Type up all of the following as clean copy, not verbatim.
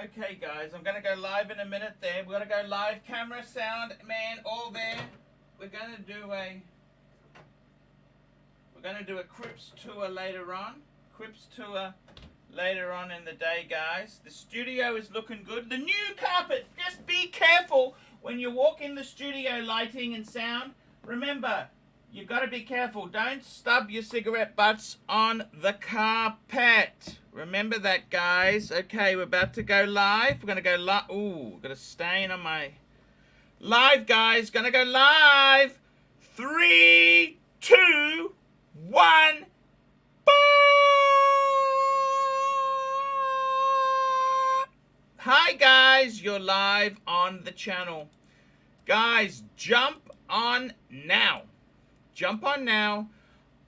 Okay, guys, I'm gonna go live in a minute. There, we're gonna go live. Camera, sound, man, all there. We're gonna do a Crips tour later on. Crips tour later on in the day, guys. The studio is looking good. The new carpet. Just be careful when you walk in the studio. Lighting and sound. Remember, you got to be careful. Don't stub your cigarette butts on the carpet. Remember that, guys. Okay, we're about to go live. We're going to go live. Ooh, got a stain on my... Live, guys. Going to go live. 3, 2, 1. Hi, guys. You're live on the channel. Guys, jump on now. Jump on now.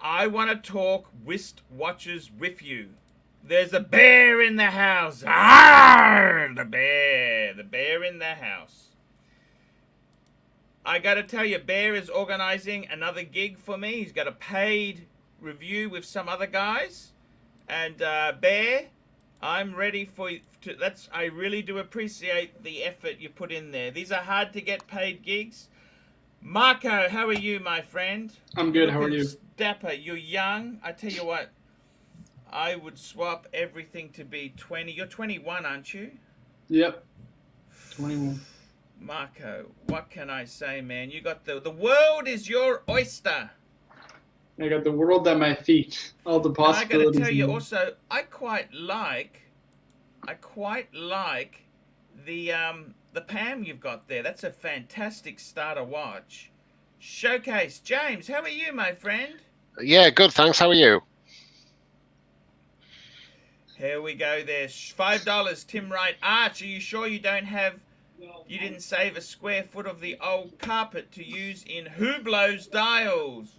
I want to talk wrist watches with you. There's a bear in the house. Arr, the bear in the house. I got to tell you, Bear is organizing another gig for me. He's got a paid review with some other guys. And Bear, I'm ready for you. I really do appreciate the effort you put in there. These are hard to get paid gigs. Marco, how are you, my friend? I'm good. How are you? Dapper, you're young. I tell you what, I would swap everything to be 20. You're 21, aren't you? Yep. 21. Marco, what can I say, man? You got the world is your oyster. I got the world at my feet. All the possibilities. And I got to tell you also, I quite like the Pam you've got there. That's a fantastic starter watch. Showcase. James, how are you, my friend? Yeah, good, thanks. How are you? Here we go. There's $5. Tim Wright. Arch, are you sure you didn't save a square foot of the old carpet to use in Hublot's dials?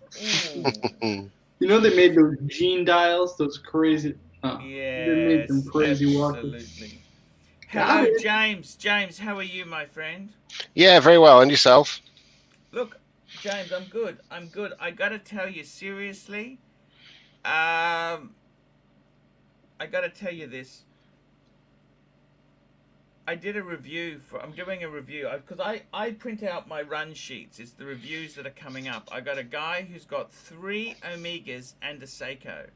You know they made those Gene dials, those crazy... Yeah, they made them crazy watches. Absolutely. Hello, James. James, how are you, my friend? Yeah, very well. And yourself? Look, James, I'm good. I got to tell you, seriously, I got to tell you this. I did a review I'm doing a review because I print out my run sheets. It's the reviews that are coming up. I got a guy who's got 3 Omegas and a Seiko.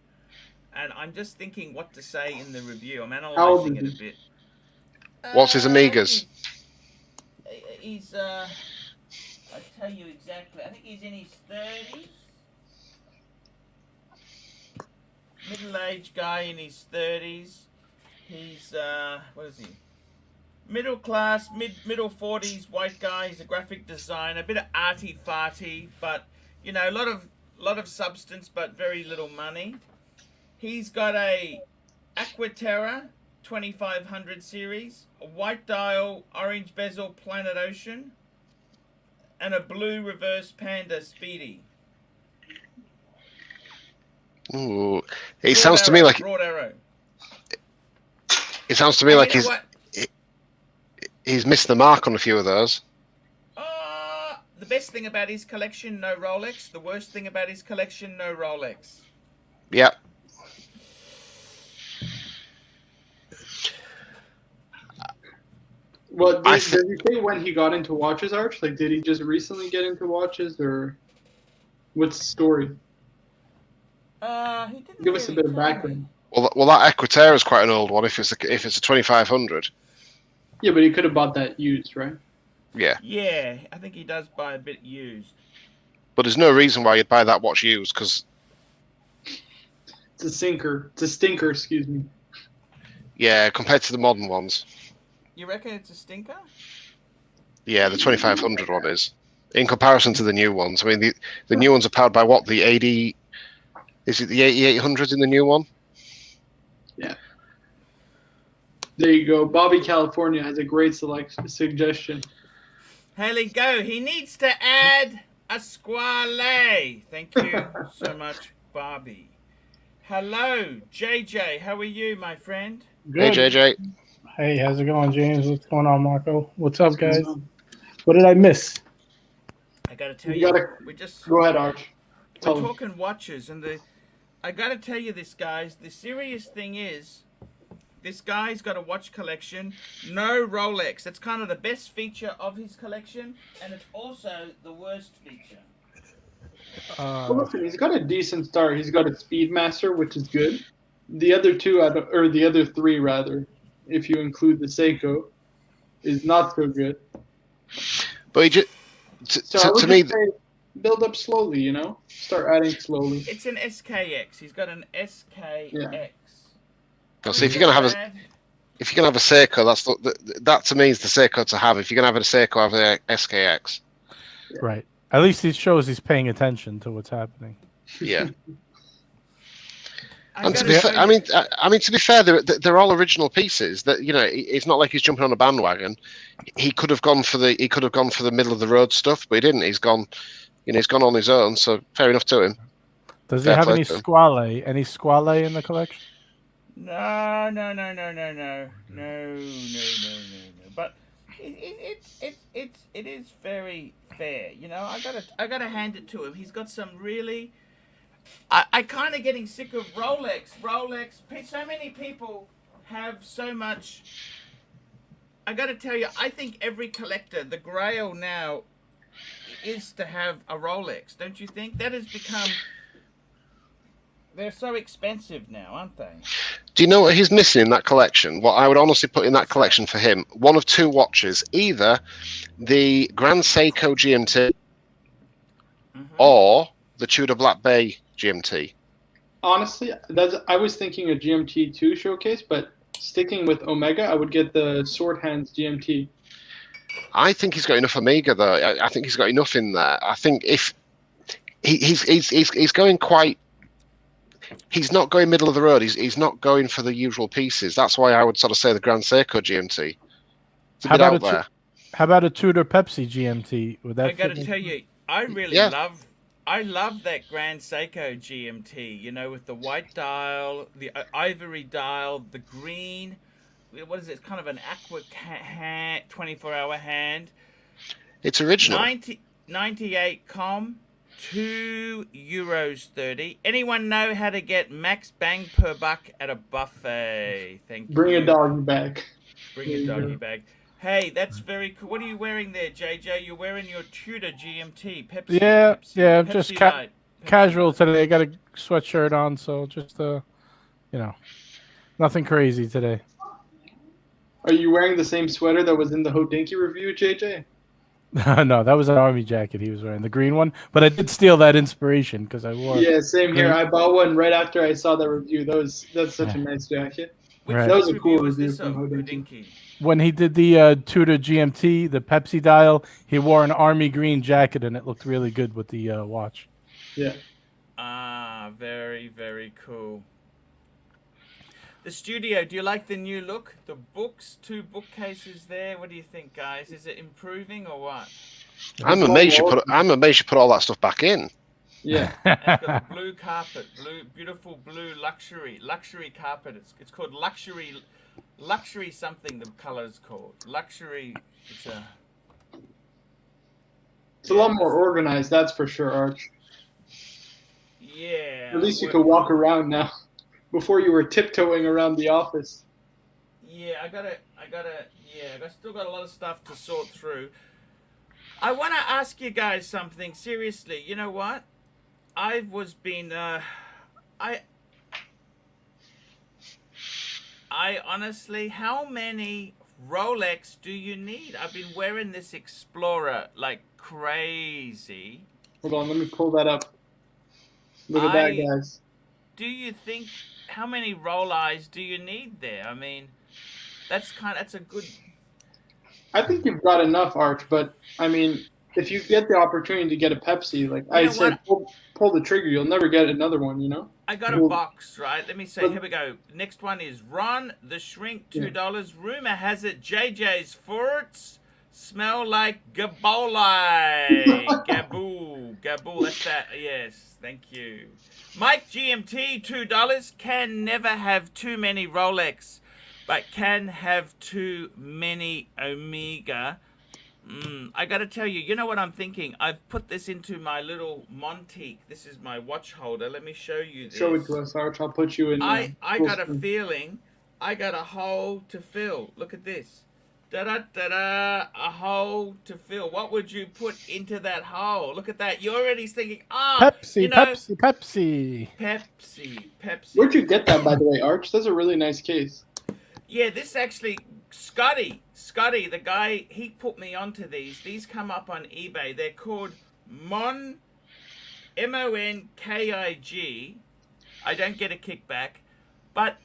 And I'm just thinking what to say in the review. I'm analysing it a bit. What's his Omegas? He's I'll tell you exactly. I think he's in his 30s. Middle-aged guy in his 30s. He's what is he? Middle class, middle 40s, white guy. He's a graphic designer, a bit of arty-farty, but you know, a lot of substance, but very little money. He's got a Aquaterra 2500 series, a white dial, orange bezel Planet Ocean, and a blue reverse Panda Speedy. Ooh, it sounds to me like broad arrow. It sounds to me like he's missed the mark on a few of those. The best thing about his collection, no Rolex. The worst thing about his collection, no Rolex. Yep. Well, did he say when he got into watches, Arch? Like, did he just recently get into watches, or what's the story? He didn't Give us a bit of background. Well, that Aquaterra is quite an old one. If it's a 2500. Yeah, but he could have bought that used, right? Yeah. Yeah, I think he does buy a bit used. But there's no reason why you'd buy that watch used, because it's a stinker. It's a stinker, excuse me. Yeah, compared to the modern ones. You reckon it's a stinker? Yeah, the 2500 one is. In comparison to the new ones. I mean, the new ones are powered by what? The 80... Is it the 8800s in the new one? Yeah. There you go. Bobby California has a great suggestion. Haley, go. He needs to add a squale. Thank you so much, Bobby. Hello, JJ. How are you, my friend? Good. Hey, JJ. Hey, how's it going, James? What's going on, Marco? What's up, guys? What did I miss? I got to tell you, we just... Go ahead, Arch. We're talking watches, and I got to tell you this, guys. The serious thing is, This guy's got a watch collection, no Rolex. That's kind of the best feature of his collection, and it's also the worst feature. Well, listen, he's got a decent start. He's got a Speedmaster, which is good. The other two, or the other three rather, if you include the Seiko, is not so good. But he just, So I would to me, just say build up slowly, you know? Start adding slowly. It's an SKX. He's got an SKX. Yeah. see, if you're gonna have a Seiko, that to me is the Seiko to have. If you're gonna have a Seiko, have an SKX. Right. At least it shows he's paying attention to what's happening. Yeah. And to be fair, I mean, to be fair, they're all original pieces. That it's not like he's jumping on a bandwagon. He could have gone for the middle of the road stuff, but he didn't. He's gone, he's gone on his own. So fair enough to him. Does he have any squale? Any squale in the collection? No. But it is very fair. I gotta hand it to him. He's got some really. I kind of getting sick of Rolex. So many people have so much. I got to tell you, I think every collector, the grail now, is to have a Rolex. Don't you think? That has become. They're so expensive now, aren't they? Do you know what he's missing in that collection? What I would honestly put in that collection for him, one of two watches, either the Grand Seiko GMT or the Tudor Black Bay GMT. Honestly, I was thinking a GMT2 showcase, but sticking with Omega, I would get the Sword Hands GMT. I think he's got enough Omega though. I think he's got enough in there. I think if he's going quite, he's not going middle of the road. He's not going for the usual pieces. That's why I would sort of say the Grand Seiko GMT. It's a bit out there. How about a Tudor Pepsi GMT? Would that? I got to tell you, I really love that Grand Seiko GMT, with the white dial, the ivory dial, the green. What is it? It's kind of an aqua 24-hour hand. It's original. 98 com, €2.30. Anyone know how to get max bang per buck at a buffet? Thank you. Bring a doggy bag. Bring a doggy bag. Hey, that's very cool. What are you wearing there, JJ? You're wearing your Tudor GMT. Pepsi. Yeah, Pepsi just Light. casual today. I got a sweatshirt on, so just nothing crazy today. Are you wearing the same sweater that was in the Hodinkee review, JJ? No, that was an army jacket he was wearing, the green one. But I did steal that inspiration because I wore. Yeah, same here. I bought one right after I saw that review. That's such a nice jacket. Right. That was a cool was review this from of Hodinkee. When he did the Tudor GMT, the Pepsi dial, he wore an army green jacket, and it looked really good with the watch. Yeah. Very, very cool. The studio, do you like the new look? The books, 2 bookcases there. What do you think, guys? Is it improving or what? I'm amazed you put all that stuff back in. Yeah. And it's got the blue carpet, beautiful blue luxury carpet. It's called luxury something. The color is called luxury. It's a lot more organized, that's for sure, Arch. Yeah. At least you can walk around now. Before you were tiptoeing around the office. Yeah, I still got a lot of stuff to sort through. I want to ask you guys something seriously. You know what? I honestly, how many Rolex do you need? I've been wearing this Explorer like crazy. Hold on, let me pull that up. Look at that, guys. Do you think, how many roll eyes do you need there? I mean, that's a good. I think you've got enough, Arch, but I mean, if you get the opportunity to get a Pepsi, like I said, pull the trigger. You'll never get another one, I got a box, right? Let me say, here we go. Next one is Ron the Shrink, $2. Rumor has it JJ's forts smell like Gaboli. Gaboo. That's that. Yes, thank you. Mike GMT, $2. Can never have too many Rolex, but can have too many Omega. I got to tell you, you know what I'm thinking? I've put this into my little Montique. This is my watch holder. Let me show you this. Show it to us, Arch. I'll put you in. I got a feeling I got a hole to fill. Look at this. Da-da-da-da, a hole to fill. What would you put into that hole? Look at that. You're already thinking, Pepsi, you know, Pepsi, Pepsi. Pepsi. Where'd you get that, by the way, Arch? That's a really nice case. Yeah, this actually, Scotty, the guy, he put me onto these. These come up on eBay. They're called MONKIG. I don't get a kickback, but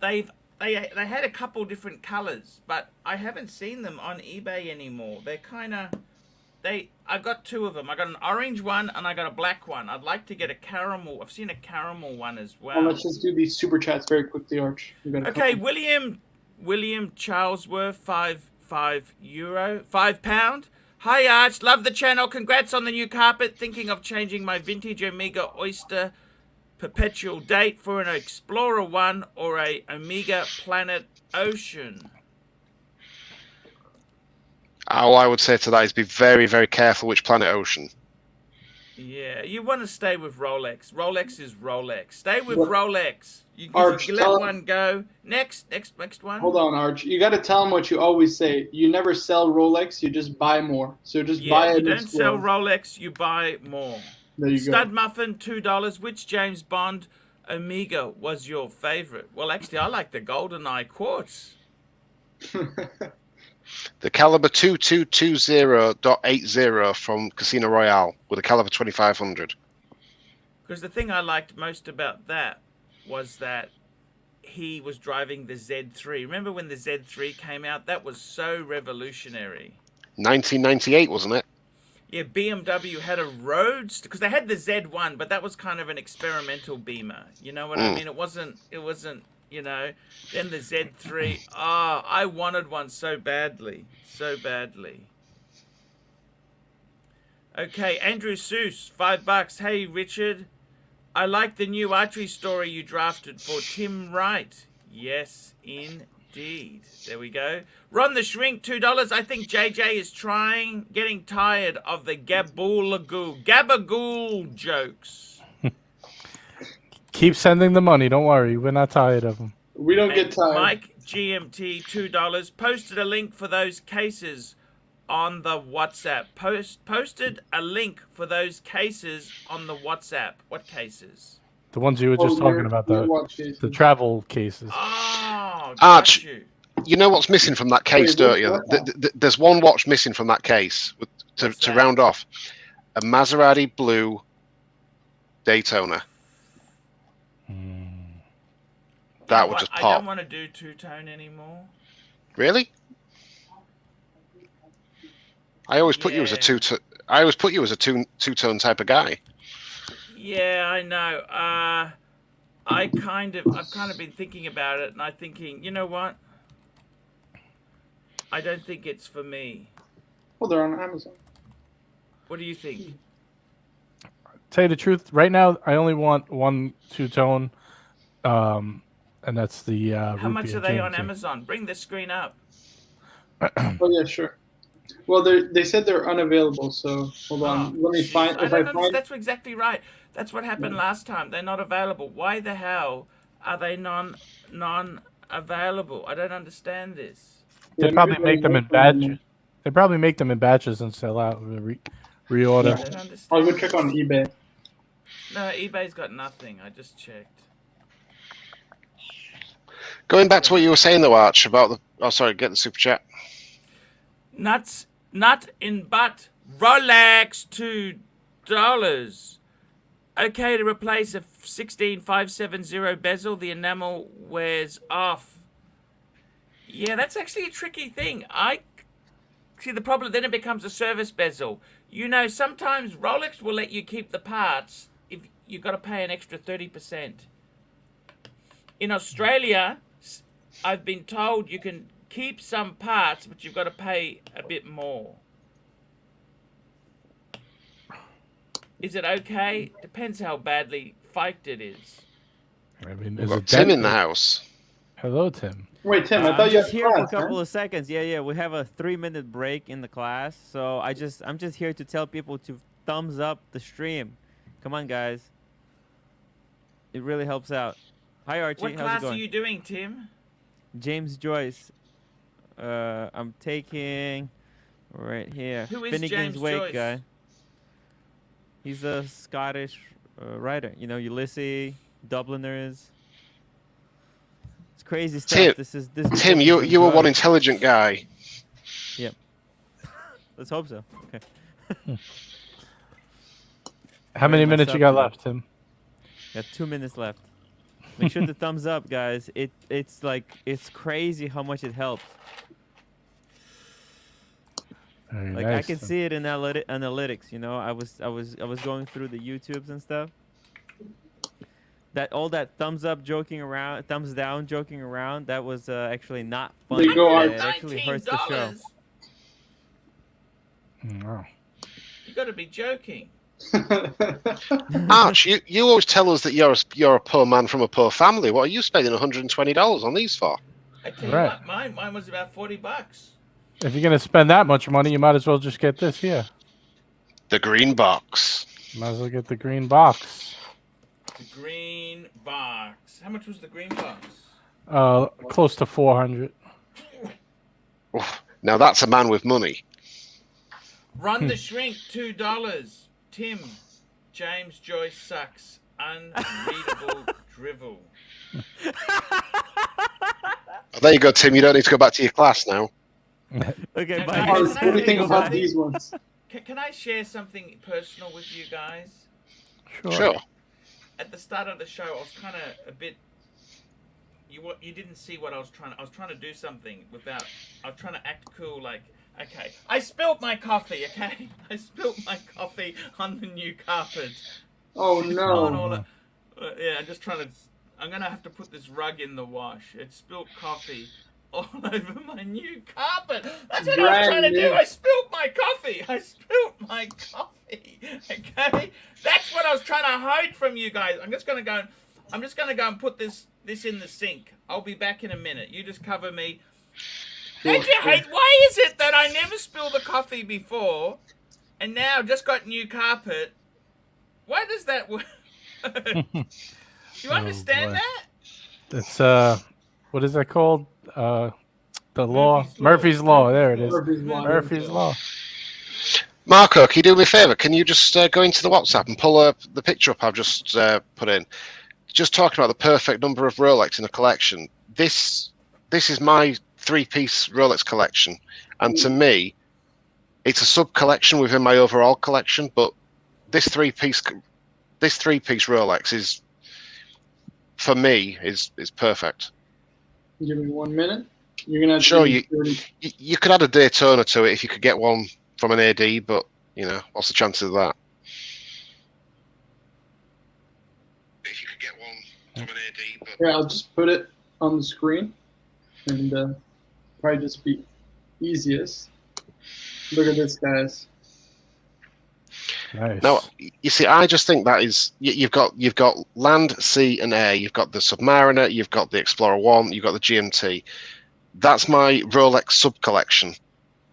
they had a couple different colors, but I haven't seen them on eBay anymore. They're kind of, I got two of them. I got an orange one and I got a black one. I'd like to get a caramel. I've seen a caramel one as well. Well, let's just do these super chats very quickly, Arch. Okay, William Charlesworth, £5. Hi Arch, love the channel. Congrats on the new carpet. Thinking of changing my vintage Omega Oyster perpetual date for an Explorer 1 or a Omega Planet Ocean. All I would say to that is be very, very careful which Planet Ocean. Yeah, you want to stay with Rolex. Rolex is Rolex. Stay with Rolex. You Arch, let one go. Next one. Hold on, Arch. You got to tell them what you always say. You never sell Rolex. You just buy more. So just buy it. You don't sell Rolex. You buy more. There you Stud go. Muffin, $2. Which James Bond Omega was your favorite? Well, actually, I like the GoldenEye Quartz. The caliber 2220.80 from Casino Royale with a caliber 2500. Because the thing I liked most about that was that he was driving the Z3. Remember when the Z3 came out? That was so revolutionary. 1998, wasn't it? Yeah, BMW had a Roadster, because they had the Z1, but that was kind of an experimental Beamer. You know what I mean? It wasn't, you know. Then the Z3, I wanted one so badly. Okay, Andrew Seuss, $5. Hey, Richard. I like the new archery story you drafted for Tim Wright. Yes, indeed. There we go. Ron the Shrink, $2. I think JJ is getting tired of the gabagool jokes. Keep sending the money. Don't worry. We're not tired of them. We don't get tired. Mike GMT, $2. Posted a link for those cases on the WhatsApp. Posted a link for those cases on the WhatsApp. What cases? The ones you were just talking about, the travel cases. Oh, Arch, got you. You know what's missing from that case, don't you? There's one watch missing from that case to round off. A Maserati blue Daytona. That would just pop. I don't want to do two-tone anymore. Really? I always put you as a two-tone type of guy. Yeah, I know. I've kind of been thinking about it, and I'm thinking, you know what? I don't think it's for me. Well, they're on Amazon. What do you think? Tell you the truth, right now I only want one two-tone, and that's the. How much are they on Amazon? Bring the screen up. Oh yeah, sure. Well, they said they're unavailable, so hold on. Let me find. That's exactly right. That's what happened last time. They're not available. Why the hell are they non-available? I don't understand this. They probably make them in batches. They probably make them in batches and sell out. Reorder. I'll go check on eBay. No, eBay's got nothing. I just checked. Going back to what you were saying though, Arch, about the... Oh, sorry, get the super chat. Nut in butt. Rolex, $2. Okay to replace a 16570 bezel. The enamel wears off. Yeah, that's actually a tricky thing. I see the problem. Then it becomes a service bezel. You know, sometimes Rolex will let you keep the parts if you've got to pay an extra 30%. In Australia, I've been told you can keep some parts, but you've got to pay a bit more. Is it okay? Depends how badly fiked it is. I mean, We've got Tim in the house. Hello, Tim. Wait, Tim, I thought you had here for a couple of seconds. Yeah, we have a 3-minute break in the class, so I'm just here to tell people to thumbs up the stream. Come on, guys. It really helps out. Hi, Archie. What How's it class going? are you doing, Tim? James Joyce. I'm taking right here. Who is Finnegan's James Wake Joyce? guy. He's a Scottish writer. You know, Ulysses, Dubliners. It's crazy stuff. This is Tim, you were one intelligent guy. Yep. Let's hope so. Okay. How many minutes you got left, Tim? Got 2 minutes left. Make sure to thumbs up, guys. It's crazy how much it helps. Very Like nice, I can Tim. see it in analytics. You know, I was going through the YouTubes and stuff. That all that thumbs up joking around, thumbs down joking around. That was actually not fun. There you go, It actually hurts the show. Wow. You got to be joking. Arch, you always tell us that you're a poor man from a poor family. What are you spending $120 on these for? I tell you what, mine was about $40. If you're gonna spend that much money, you might as well just get this here. The green box. Might as well get the green box. The green box. How much was the green box? Close to 400. Oof, now that's a man with money. Run the Shrink, $2. Tim, James Joyce sucks. Unreadable drivel. Oh, there you go, Tim. You don't need to go back to your class now. Okay, Now, bye. guys, What do you think about something? these ones? Can I share something personal with you guys? Sure. At the start of the show, I was kind of a bit. You didn't see what I was trying. I was trying to do something without. I was trying to act cool, like okay. I spilled my coffee. Okay, I spilled my coffee on the new carpet. Oh On no! all yeah, I'm just trying to. I'm gonna have to put this rug in the wash. It spilled coffee all over my new carpet. That's what I was trying to do. I spilled my coffee. I spilled my coffee. Okay, that's what I was trying to hide from you guys. I'm just gonna go and put this in the sink. I'll be back in a minute. You just cover me. Don't you hate? Why is it that I never spilled the coffee before, and now just got new carpet? Why does that work? You understand boy. that? That's what is that called? The law. Murphy's Law. There it is. Murphy's Law. Marco, can you do me a favour? Can you just go into the WhatsApp and pull up the picture up I've just put in? Just talking about the perfect number of Rolex in a collection. This is my 3-piece Rolex collection, and to me, it's a sub-collection within my overall collection. But this 3-piece Rolex is, for me, is perfect. Give me 1 minute. You're gonna have Sure, to you could add a Daytona to it if you could get one from an AD, but you know, what's the chances of that? If you could get one from an AD, but Yeah, I'll just put it on the screen, and probably just be easiest. Look at this, guys. Nice. no, you see, I just think that is you've got land, sea, and air. You've got the Submariner, you've got the Explorer 1, you've got the GMT. That's my Rolex sub collection.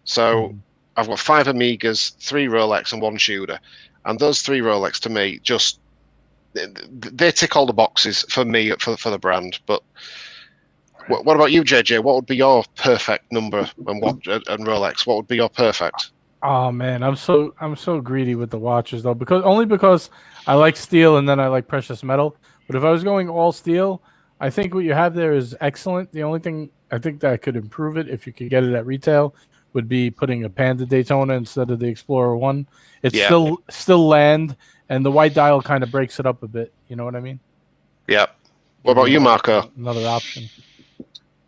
So I've got 5 Amigas, 3 Rolex, and 1 Tudor, and those 3 Rolex to me just they tick all the boxes for me for the brand. But what about you, JJ? What would be your perfect number, and Rolex? What would be your perfect? Oh man, I'm so greedy with the watches though, because I like steel and then I like precious metal. But if I was going all steel, I think what you have there is excellent. The only thing I think that could improve it, if you could get it at retail, would be putting a Panda Daytona instead of the Explorer 1. It's still land, and the white dial kind of breaks it up a bit. You know what I mean? Yeah. What about you, Marco? Another option.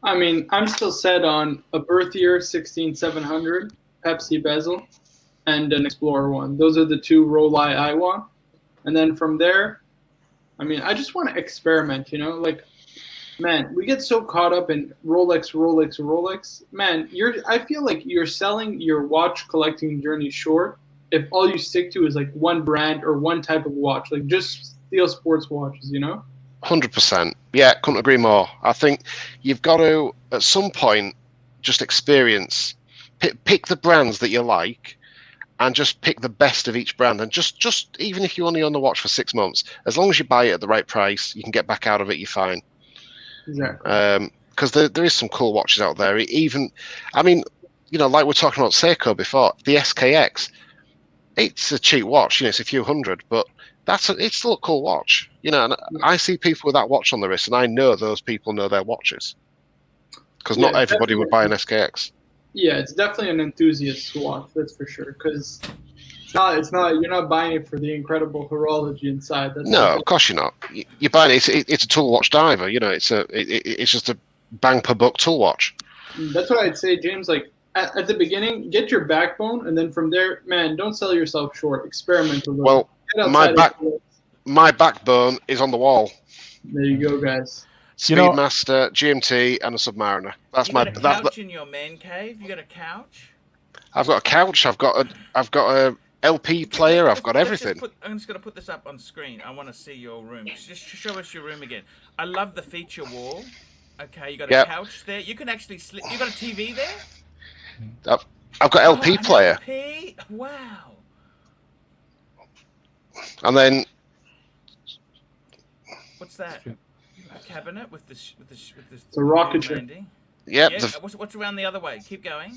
I mean, I'm still set on a birth year 16700 Pepsi bezel and an Explorer 1. Those are the 2 Roli I want. And then from there, I mean, I just want to experiment, you know? Like, man, we get so caught up in Rolex. Man, I feel like you're selling your watch collecting journey short if all you stick to is like one brand or one type of watch, like just steel sports watches, you know? 100%. Yeah, couldn't agree more. I think you've got to, at some point, just experience, pick the brands that you like, and just pick the best of each brand. And just even if you only own the watch for 6 months, as long as you buy it at the right price, you can get back out of it, you're fine. Exactly. because there is some cool watches out there. Even, I mean, you know, like we're talking about Seiko before, the SKX. It's a cheap watch, you know, it's a few hundred, but it's still a cool watch, you know. And I see people with that watch on the wrist, and I know those people know their watches, because not everybody would buy an SKX. Yeah, it's definitely an enthusiast watch, that's for sure. Because it's not. You're not buying it for the incredible horology inside. No, of course you're not. You're buying it. It's a tool watch diver. You know, it's just a bang per buck tool watch. That's what I'd say, James. Like at the beginning, get your backbone, and then from there, man, don't sell yourself short. Experiment a little. Well, my backbone is on the wall. There you go, guys. Speedmaster, GMT, and a Submariner. That's my. You got a couch in your man cave. You got a couch. I've got a couch. I've got a LP player. I've got everything. I'm just gonna put this up on screen. I want to see your room. Just show us your room again. I love the feature wall. Okay, you got a couch there. You can actually sleep. You got a TV there. I've got LP player. LP? Wow. And then what's that? A cabinet with this. It's a rocket ship. Yep. Yeah. What's around the other way? Keep going.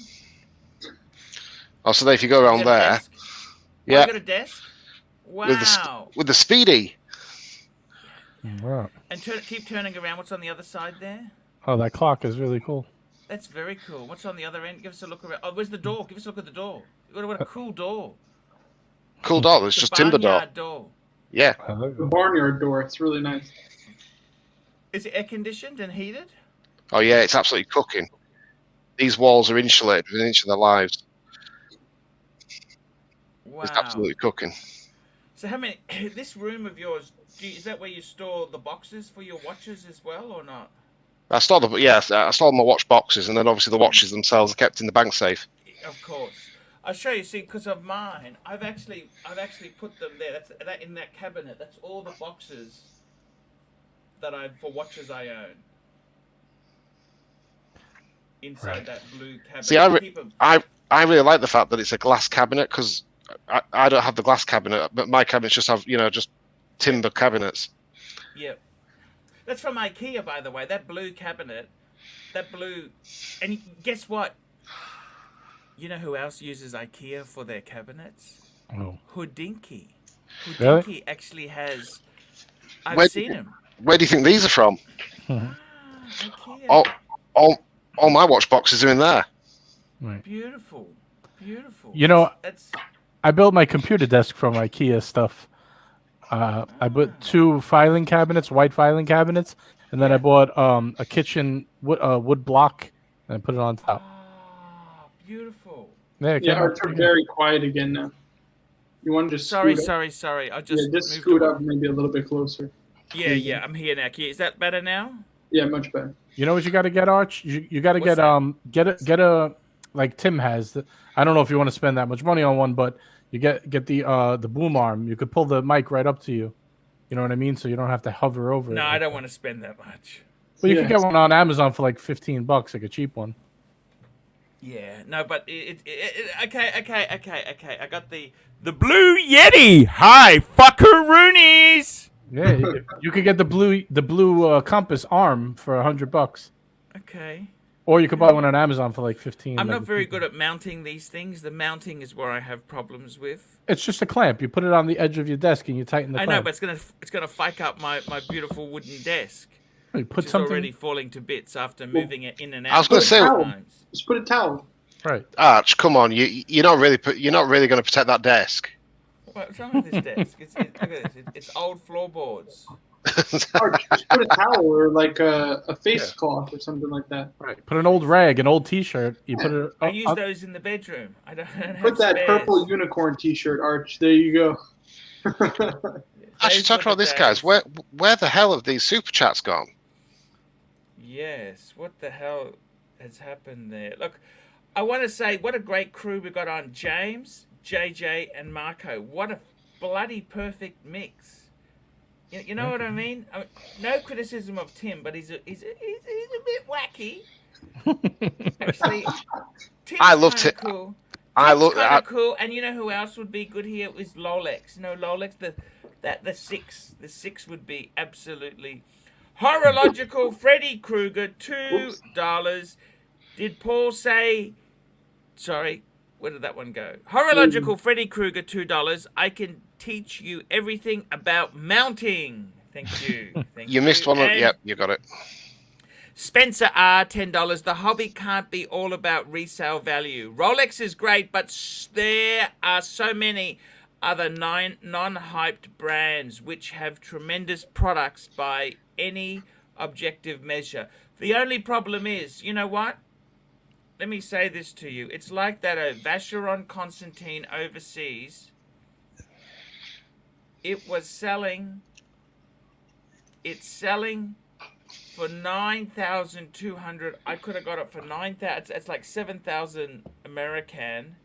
Oh, so if you go around there, yeah. Got a desk. Wow. With the Speedy. Wow. And keep turning around. What's on the other side there? Oh, that clock is really cool. That's very cool. What's on the other end? Give us a look around. Oh, where's the door? Give us a look at the door. What a cool door. Cool door. It's just timber door. Yeah. The barnyard door. It's really nice. Is it air conditioned and heated? Oh yeah, it's absolutely cooking. These walls are insulated within an inch of their lives. Wow. It's absolutely cooking. So how many? This room of yours, is that where you store the boxes for your watches as well, or not? I store my watch boxes, and then obviously the watches themselves are kept in the bank safe. Of course. I'll show you. See, because of mine, I've actually put them there. That's in that cabinet. That's all the boxes that for watches I own. Inside that blue cabinet. See, I really like the fact that it's a glass cabinet, because I don't have the glass cabinet, but my cabinets just have, you know, just timber cabinets. Yep. That's from IKEA, by the way. That blue cabinet, and guess what? You know who else uses IKEA for their cabinets? Oh. Houdinki. Houdinki Really? actually has. I've seen him. Where do you think these are from? IKEA. All my watch boxes are in there. Right. Beautiful. You know, I built my computer desk from IKEA stuff. I bought 2 filing cabinets, white filing cabinets, and then I bought a kitchen wood block, and I put it on top. Oh, beautiful. Yeah, Arch, you're very quiet again now. You want to just sorry. I just scoot up maybe a little bit closer. Yeah, I'm here now. Is that better now? Yeah, much better. You know what you got to get, Arch? You got to get a like Tim has. I don't know if you want to spend that much money on one, but you get the boom arm. You could pull the mic right up to you. You know what I mean? So you don't have to hover over it. No, I don't want to spend that much. Well, you can get one on Amazon for like $15, like a cheap one. Yeah, no, but okay. I got the Blue Yeti. Hi, fuckaroonies. Yeah, you could get the blue compass arm for $100. Okay. Or you could buy one on Amazon for like 15. I'm not very good at mounting these things. The mounting is where I have problems with. It's just a clamp. You put it on the edge of your desk and you tighten the clamp. I know, but it's gonna fuck up my beautiful wooden desk. You put which something is already falling to bits after moving it in and out. I was going to say, just put a towel. Right. Arch, come on, you're not really going to protect that desk. What's wrong with this desk? Look at this. It's old floorboards. Arch, just put a towel or like a face cloth or something like that. Right. Put an old rag, an old T-shirt. You put it. I use those in the bedroom. I don't have put that spares. purple unicorn T-shirt, Arch. There you go. Actually, talking about this, guys, where the hell have these super chats gone? Yes, what the hell has happened there? Look, I want to say what a great crew we got on. James, JJ, and Marco. What a bloody perfect mix. You know what I mean? No criticism of Tim, but he's a bit wacky. Actually, Tim's I love Tim. Cool. I love that. Cool. And you know who else would be good here? Is Rolex. You know Rolex. The six would be absolutely. Horological Freddy Krueger, $2. Did Paul say... Sorry, where did that one go? Horological Freddy Krueger, $2. I can teach you everything about mounting. Thank you. Thank You missed one. And Yep, you got it. Spencer R, $10. The hobby can't be all about resale value. Rolex is great, but there are so many other non-hyped brands which have tremendous products by any objective measure. The only problem is, you know what? Let me say this to you. It's like that Vacheron Constantin overseas. It's selling for 9,200. I could have got it for 9,000. It's like 7,000 American.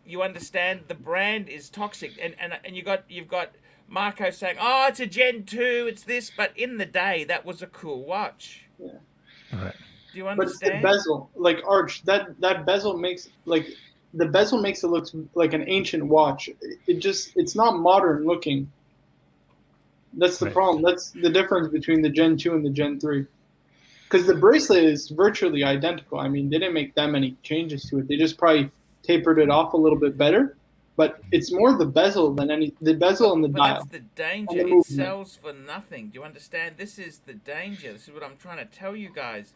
You understand? The brand is toxic, and you've got Marco saying, "Oh, it's a Gen 2, it's this," but in the day, that was a cool watch. Yeah. All right. Do you But it's understand? the bezel, like Arch. That bezel makes the bezel makes it look like an ancient watch. It's not modern looking. That's the Right. problem. That's the difference between the Gen 2 and the Gen 3. Because the bracelet is virtually identical. I mean, they didn't make that many changes to it. They just probably tapered it off a little bit better. But it's more the bezel than the bezel and the But dial. that's the danger. And the It movement. sells for nothing. Do you understand? This is the danger. This is what I'm trying to tell you guys.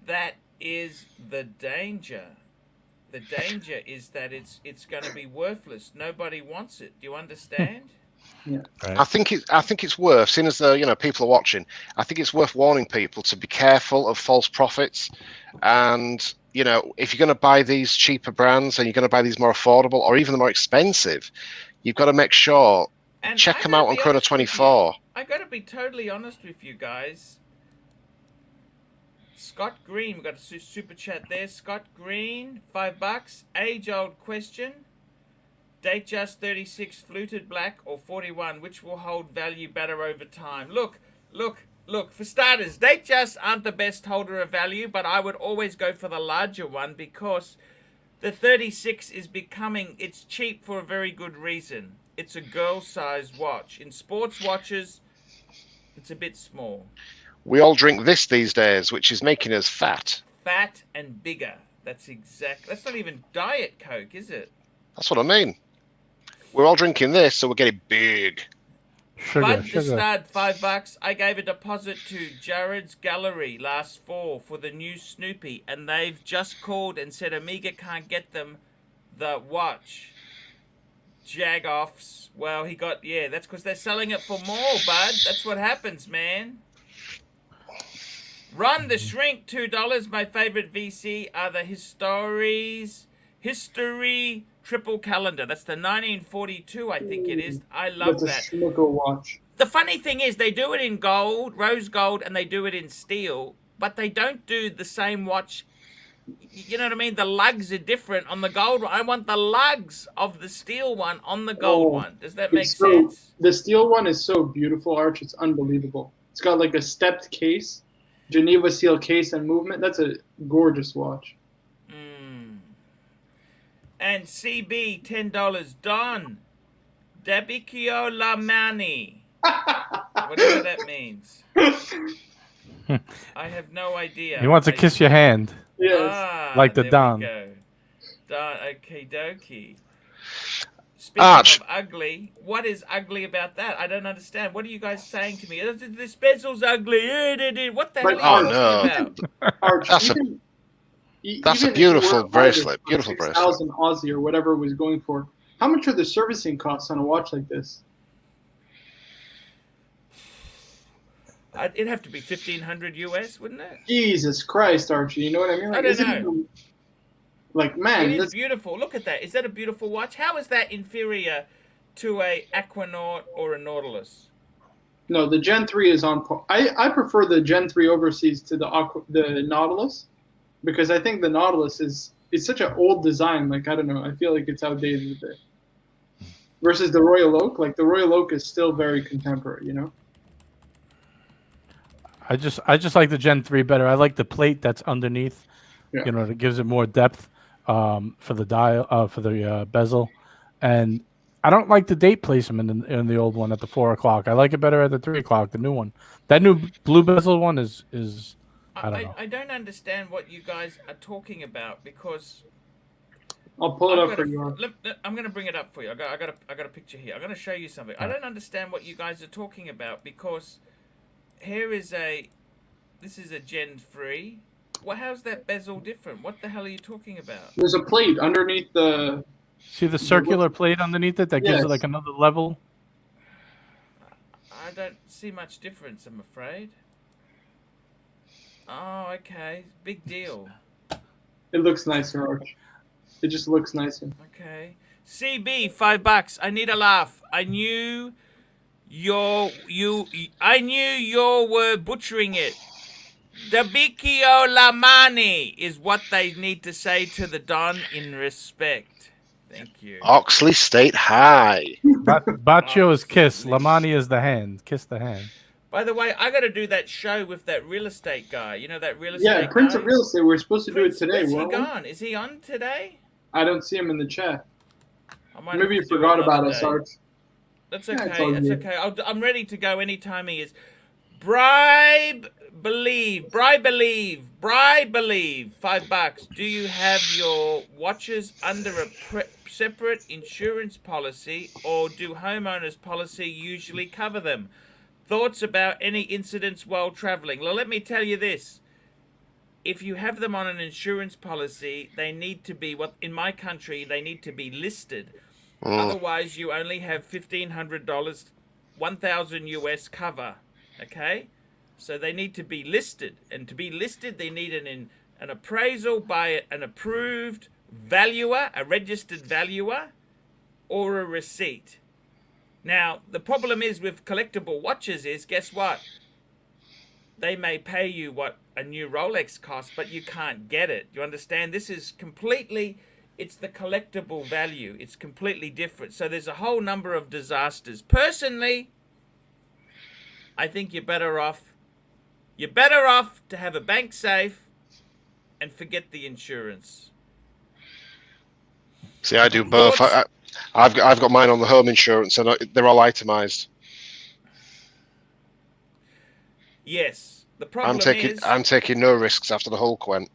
That is the danger. The danger is that it's going to be worthless. Nobody wants it. Do you understand? I think it's worth, seeing as people are watching. I think it's worth warning people to be careful of false prophets, and if you're going to buy these cheaper brands and you're going to buy these more affordable or even the more expensive, you've got to make sure And check I them gotta out on be Chrono honest with you. 24. I got to be totally honest with you guys. Scott Green, we got a super chat there. Scott Green, $5. Age-old question. Date just 36 fluted black or 41, which will hold value better over time? Look. For starters, date just aren't the best holder of value, but I would always go for the larger one because the 36 is it's cheap for a very good reason. It's a girl-sized watch. In sports watches, it's a bit small. We all drink this these days, which is making us fat. Fat and bigger. That's not even Diet Coke, is it? That's what I mean. We're all drinking this, so we're getting big. Sugar. The stud, $5. I gave a deposit to Jared's Gallery last fall for the new Snoopy, and they've just called and said Omega can't get them the watch. Jag-offs. Well, that's because they're selling it for more, bud. That's what happens, man. Run the Shrink, $2. My favorite VC are the History Triple Calendar. That's the 1942, I think it is. I love that. That's a Schmucko watch. The funny thing is they do it in gold, rose gold, and they do it in steel, but they don't do the same watch. You know what I mean? The lugs are different on the gold one. I want the lugs of the steel one on the gold one. Does that make sense? The steel one is so beautiful, Arch. It's unbelievable. It's got like a stepped case, Geneva seal case and movement. That's a gorgeous watch. And CB, $10. Don Dabicchio La Mani. Whatever that means. I have no idea. He wants to kiss your hand. Yes. Like the there Don. we go. Don, okie dokie. Speaking Arch. of ugly, what is ugly about that? I don't understand. What are you guys saying to me? This bezel's ugly. What the hell are you talking about? Arch, That's even a if beautiful you were bracelet. for Beautiful bracelet. 6,000 Aussie or whatever it was going for. How much are the servicing costs on a watch like this? It'd have to be 1,500 US, wouldn't it? Jesus Christ, Archie. You know what I mean? I don't know. Like, man, It is beautiful. Look at that. Is that a beautiful watch? How is that inferior to a Aquanaut or a Nautilus? no, the Gen 3 is on par. I prefer the Gen 3 overseas to the Nautilus because I think the Nautilus is such an old design. Like, I don't know. I feel like it's outdated a bit. Versus the Royal Oak. Like, the Royal Oak is still very contemporary, you know? I just like the Gen 3 better. I like the plate that's underneath. Yeah. You know, it gives it more depth for the dial, for the bezel, and I don't like the date placement in the old one at the 4 o'clock. I like it better at the 3 o'clock. The new one, that new blue bezel one is I don't know. I don't understand what you guys are talking about because I'll pull it up for you. I'm going to bring it up for you. I got a picture here. I'm going to show you something. I don't understand what you guys are talking about because here is this is a Gen 3. Well, how's that bezel different? What the hell are you talking about? There's a plate underneath the. See the circular plate underneath it that gives it like another level? I don't see much difference, I'm afraid. Oh, okay. Big deal. It looks nicer, Arch. It just looks nicer. Okay. CB, $5. I need a laugh. I knew you were butchering it. Dabikio Lamani is what they need to say to the Don in respect. Thank you. Oxley State High. Baccio is kiss. Lamani is the hand. Kiss the hand. By the way, I got to do that show with that real estate guy. You know that real estate guy? Yeah, Prince of Real Estate. We're supposed to do it today. Where's he weren't we? gone? Is he on today? I don't see him in the chat. I might Maybe have you to do forgot it about another us, day. Arch. That's Yeah, it's okay. all That's good. okay. I'm ready to go anytime he is. Bribe, believe. $5. Do you have your watches under a separate insurance policy, or do homeowners policy usually cover them? Thoughts about any incidents while traveling? Well, let me tell you this. If you have them on an insurance policy, they need to be, in my country, they need to be listed. Otherwise, you only have $1,500, $1,000 US cover. Okay? So they need to be listed. And to be listed, they need an appraisal by an approved valuer, a registered valuer, or a receipt. Now, the problem is with collectible watches is, guess what? They may pay you what a new Rolex costs, but you can't get it. You understand? This is completely, it's the collectible value. It's completely different. So there's a whole number of disasters. Personally, I think you're better off to have a bank safe and forget the insurance. See, I do both. I've got mine on the home insurance, and they're all itemized. Yes. The problem is... I'm taking no risks after the Hulk went.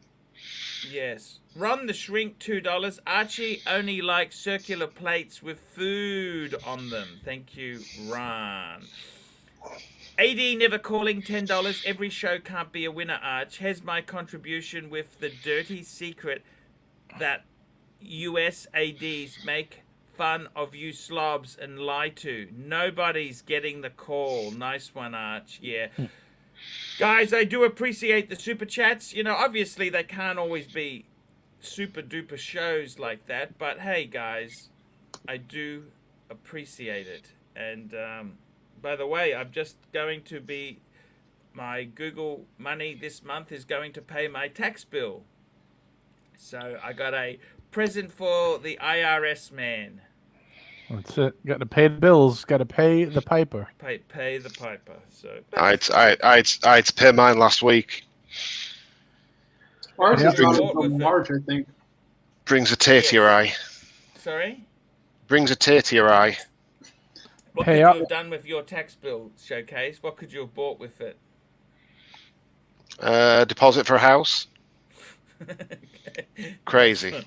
Yes. Ron the Shrink, $2. Archie only likes circular plates with food on them. Thank you, Ron. AD never calling, $10. Every show can't be a winner, Arch. Here's my contribution with the dirty secret that US ADs make fun of you slobs and lie to. Nobody's getting the call. Nice one, Arch. Yeah. Guys, I do appreciate the super chats. You know, obviously they can't always be super duper shows like that, but hey guys, I do appreciate it. And by the way, I'm just going to be, my Google money this month is going to pay my tax bill. So I got a present for the IRS man. That's it. Got to pay the bills. Got to pay the piper. Pay the piper. So I had to pay mine last week. Ours is Brings- not until March, I think. Brings a tear to your eye. Sorry? Brings a tear to your eye. What Pay could up. you have done with your tax bill, Showcase? What could you have bought with it? Deposit for a house. Okay. Crazy.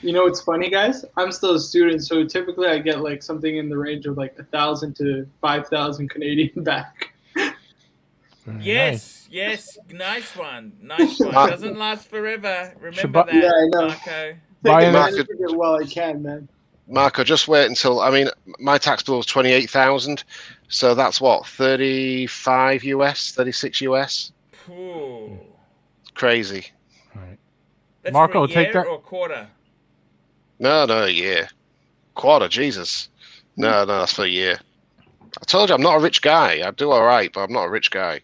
You know what's funny, guys? I'm still a student, so typically I get like something in the range of like 1,000 to 5,000 Canadian back. Very nice. Yes, nice one. Doesn't last forever. Remember that, Yeah, I know. Marco. Buy Take an- advantage of it while I can, man. Marco, just wait until, I mean, my tax bill was 28,000, so that's what, 35 US, 36 US? Ooh. Crazy. All right. That's Marco, for a take year that- or a quarter? No, a year. Quarter, Jesus. No, that's for a year. I told you I'm not a rich guy. I do all right, but I'm not a rich guy.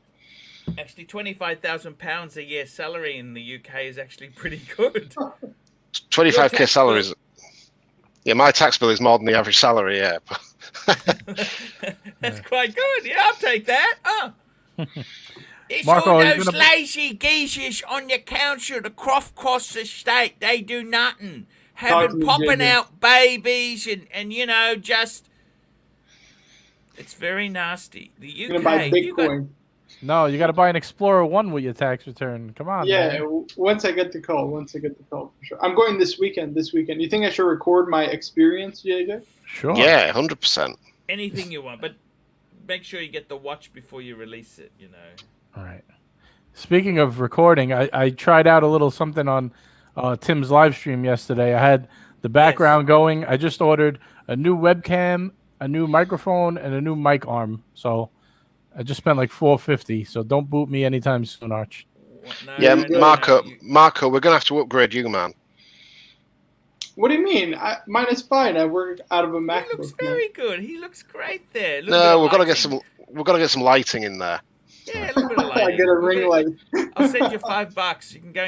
Actually, £25,000 a year salary in the UK is actually pretty good. 25k Your tax salaries. Yeah, my tax bill is more than the average salary, yeah. That's quite good. Yeah, I'll take that. Oh. It's Marco, all are you those gonna- lazy geezers on your council, the Croft Cross estate. They do nothing. Talk to me, popping JJ. out babies and you know, just it's very nasty. The I'm gonna buy UK, you got Bitcoin. No, you got to buy an Explorer 1 with your tax return. Come on, Yeah, man. once I get the call, for sure. I'm going this weekend. You think I should record my experience, JJ? Sure. Yeah, 100%. anything you want, but make sure you get the watch before you release it, you know. All right. Speaking of recording, I tried out a little something on Tim's live stream yesterday. I had the background going. I just ordered a new webcam, a new microphone, and a new mic arm. So I just spent like $450. So don't boot me anytime soon, Arch. No, Yeah, no, no, Marco, no, Marco, we're gonna have to upgrade you, man. What do you mean? Mine is fine. I work out of a he MacBook. looks very good. He looks great there. No, we've got to get some. We've got to get some lighting in there. Yeah, a little bit of I lighting. get a ring light. I'll send you $5. You can go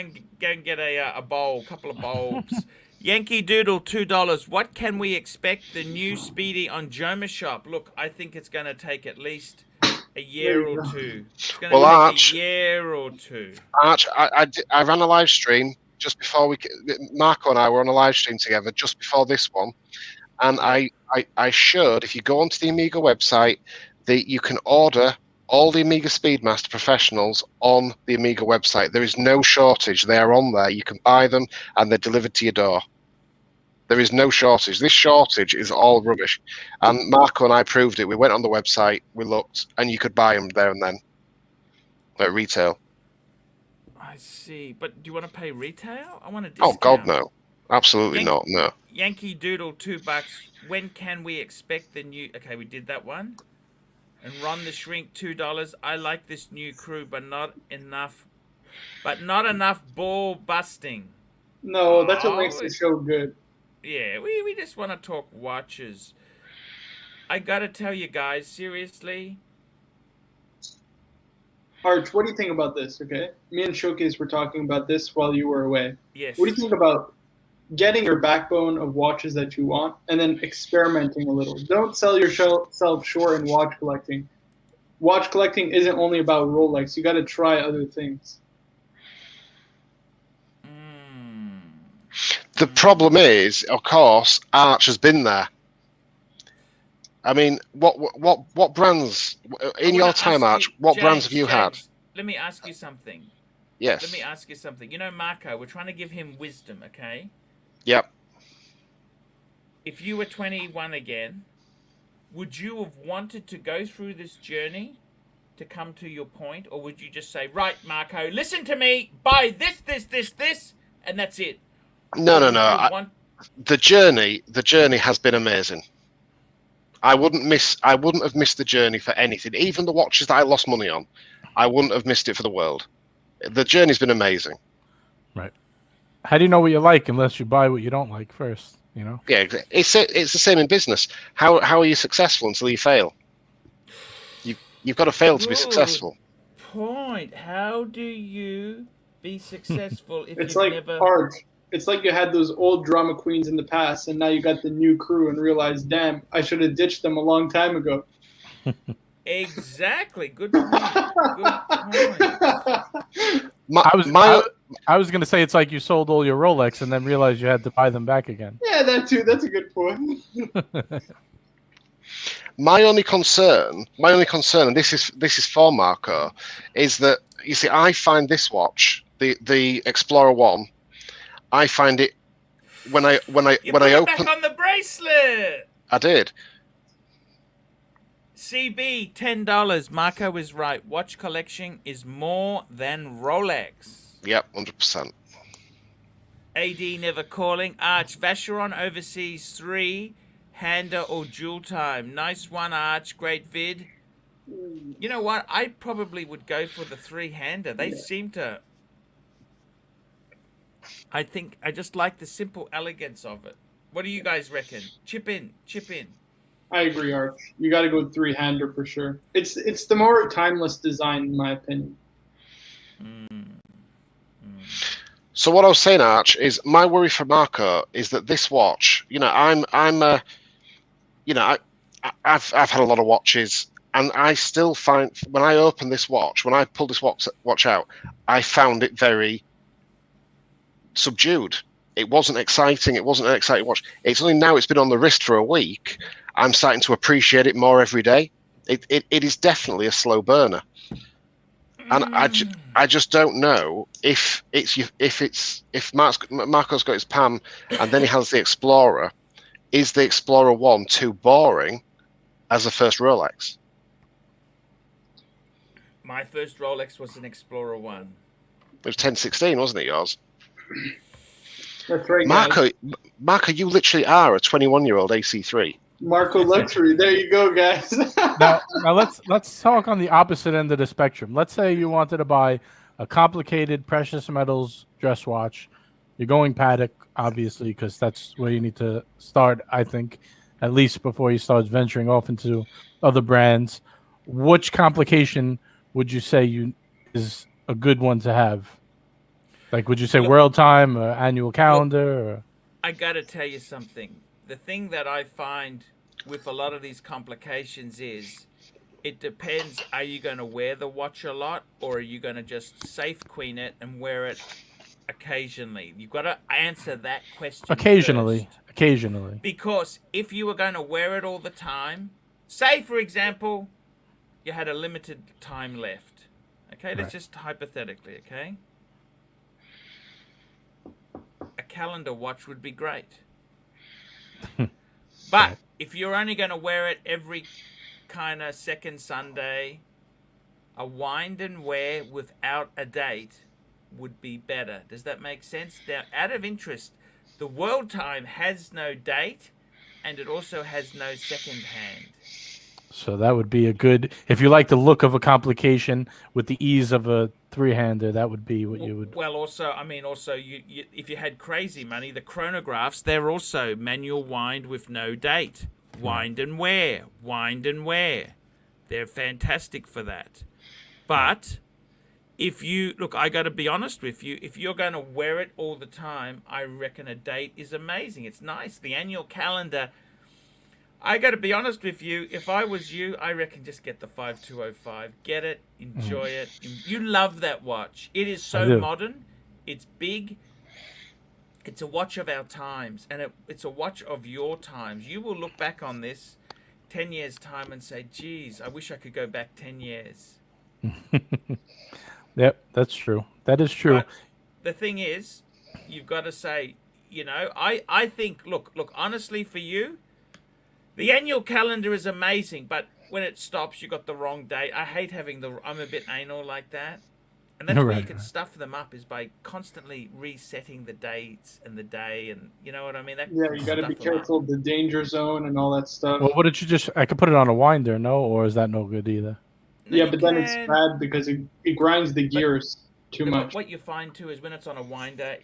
and get a bowl, couple of bulbs. Yankee Doodle, $2. What can we expect the new Speedy on Joma Shop? Look, I think it's going to take at least a year or two. It's going to take Arch, a year or two. Arch, I ran a live stream just before Marco and I were on a live stream together just before this one, and I showed, if you go onto the Amiga website, that you can order all the Amiga Speedmaster Professionals on the Amiga website. There is no shortage. They are on there. You can buy them, and they're delivered to your door. There is no shortage. This shortage is all rubbish. And Marco and I proved it. We went on the website, we looked, and you could buy them there and then at retail. I see. But do you want to pay retail? I want a discount. Oh, God, no. Absolutely not, no. Yankee Doodle, $2. When can we expect the new... Okay, we did that one. And Ron the Shrink, $2. I like this new crew, but not enough ball busting. No, that's what makes the show good. Yeah, we just want to talk watches. I gotta tell you guys, seriously. Arch, what do you think about this, okay? Me and Showcase were talking about this while you were away. Yes. What do you think about getting your backbone of watches that you want and then experimenting a little? Don't sell yourself short in watch collecting. Watch collecting isn't only about Rolex. You got to try other things. The problem is, of course, Arch has been there. I mean, what brands in your time, Arch? What brands have you had? Let me ask you something. Yes. Let me ask you something. You know, Marco, we're trying to give him wisdom, okay? Yep. If you were 21 again, would you have wanted to go through this journey to come to your point, or would you just say, right, Marco, listen to me, buy this, and that's it? No. The journey has been amazing. I wouldn't have missed the journey for anything. Even the watches that I lost money on, I wouldn't have missed it for the world. The journey's been amazing. Right. How do you know what you like unless you buy what you don't like first? You know. Yeah, it's the same in business. How are you successful until you fail? You've got to fail to be successful. Point. How do you be successful if it's you've like never... Arch. It's like you had those old drama queens in the past, and now you got the new crew and realize, damn, I should have ditched them a long time ago. Exactly. Good point. Good point. I was going to say it's like you sold all your Rolex and then realized you had to buy them back again. Yeah, that too. That's a good point. My only concern, and this is for Marco, is that you see, I find this watch, the Explorer 1, I find it when I open back on the bracelet. I did. CB, $10. Marco is right. Watch collection is more than Rolex. Yep, 100%. AD never calling. Arch, Vacheron Overseas 3, hander or jewel time. Nice one, Arch. Great vid. You know what? I probably would go for the 3-hander. They seem to... I think I just like the simple elegance of it. What do you guys reckon? Chip in. I agree, Arch. You got to go 3-hander for sure. It's the more timeless design, in my opinion. So what I was saying, Arch, is my worry for Marco is that this watch, you know, I've had a lot of watches, and I still find when I open this watch, when I pull this watch out, I found it very subdued. It wasn't exciting. It wasn't an exciting watch. It's only now it's been on the wrist for a week. I'm starting to appreciate it more every day. It is definitely a slow burner, and I just don't know if Marco's got his Palm and then he has the Explorer. Is the Explorer 1 too boring as a first Rolex? My first Rolex was an Explorer 1. It was 1016, wasn't it, yours? That's right, guys. Marco, you literally are a 21-year-old AC3. ArchieLuxury. There you go, guys. Now let's talk on the opposite end of the spectrum. Let's say you wanted to buy a complicated precious metals dress watch. You're going Patek, obviously, because that's where you need to start, I think, at least before you start venturing off into other brands. Which complication would you say is a good one to have? Like, would you say World Time or Annual Calendar? Or? I got to tell you something. The thing that I find with a lot of these complications is it depends. Are you going to wear the watch a lot, or are you going to just safe queen it and wear it occasionally? You've got to answer that question Occasionally. first. Occasionally. Because if you were going to wear it all the time, say, for example, you had a limited time left. Okay, let's just hypothetically, okay? A calendar watch would be great. But if you're only going to wear it every kind of second Sunday, a wind and wear without a date would be better. Does that make sense? Now, out of interest, the World Time has no date, and it also has no second hand. So that would be a good, if you like the look of a complication with the ease of a three-hander, that would be what you would. Well, also, you if you had crazy money, the chronographs, they're also manual wind with no date. Wind and wear, wind and wear. They're fantastic for that. But if you, look, I got to be honest with you, if you're going to wear it all the time, I reckon a date is amazing. It's nice. The annual calendar, I got to be honest with you, if I was you, I reckon just get the 5205. Get it, enjoy it. You love that watch. It is so modern. It's big. It's a watch of our times, and it's a watch of your times. You will look back on this 10 years' time and say, geez, I wish I could go back 10 years. Yep, that's true. That is true. But the thing is, you've got to say, I think, look, honestly for you, the annual calendar is amazing, but when it stops, you got the wrong date. I hate having I'm a bit anal like that. And that's where you can stuff them up, is by constantly resetting the dates and the day, and you know what I mean? You got to be careful of the danger zone and all that stuff. Well, what did you I could put it on a winder, no? Or is that no good either? Yeah, but then it's bad because it grinds the gears too much. But what you find too is when it's on a winder,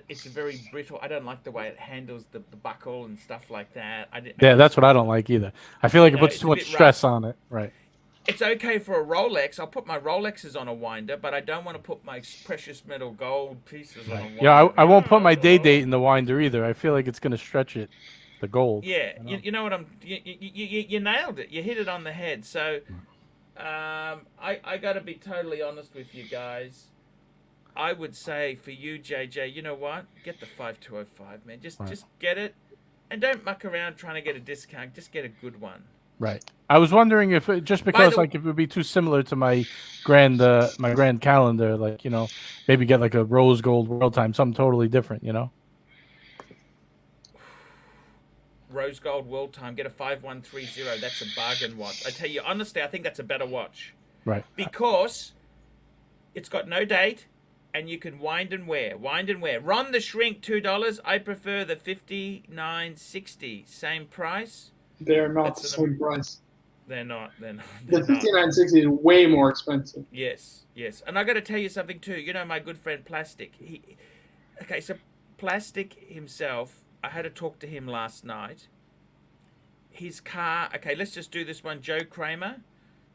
it's very brittle. I don't like the way it handles the buckle and stuff like that. That's what I don't like either. I feel like it puts too much stress on it. Right. It's okay for a Rolex. I'll put my Rolexes on a winder, but I don't want to put my precious metal gold pieces on a winder. Yeah, I won't put my day date in the winder either. I feel like it's going to stretch it, the gold. Yeah, you know what you nailed it. You hit it on the head. So I got to be totally honest with you guys. I would say for you, JJ, you know what? Get the 5205, man. Just get it, and don't muck around trying to get a discount. Just get a good one. Right. I was wondering if just because if it would be too similar to my grand calendar, like, maybe get like a rose gold World Time, something totally different, Rose gold World Time, get a 5130. That's a bargain watch. I tell you honestly, I think that's a better watch. Right. Because it's got no date, and you can wind and wear. Ron the Shrink, $2. I prefer the 5960. Same price. They're not the same price. They're not. The 5960 is way more expensive. Yes. And I got to tell you something too. My good friend Plastic. So Plastic himself, I had to talk to him last night. His car. Okay, let's just do this one. Joe Kramer,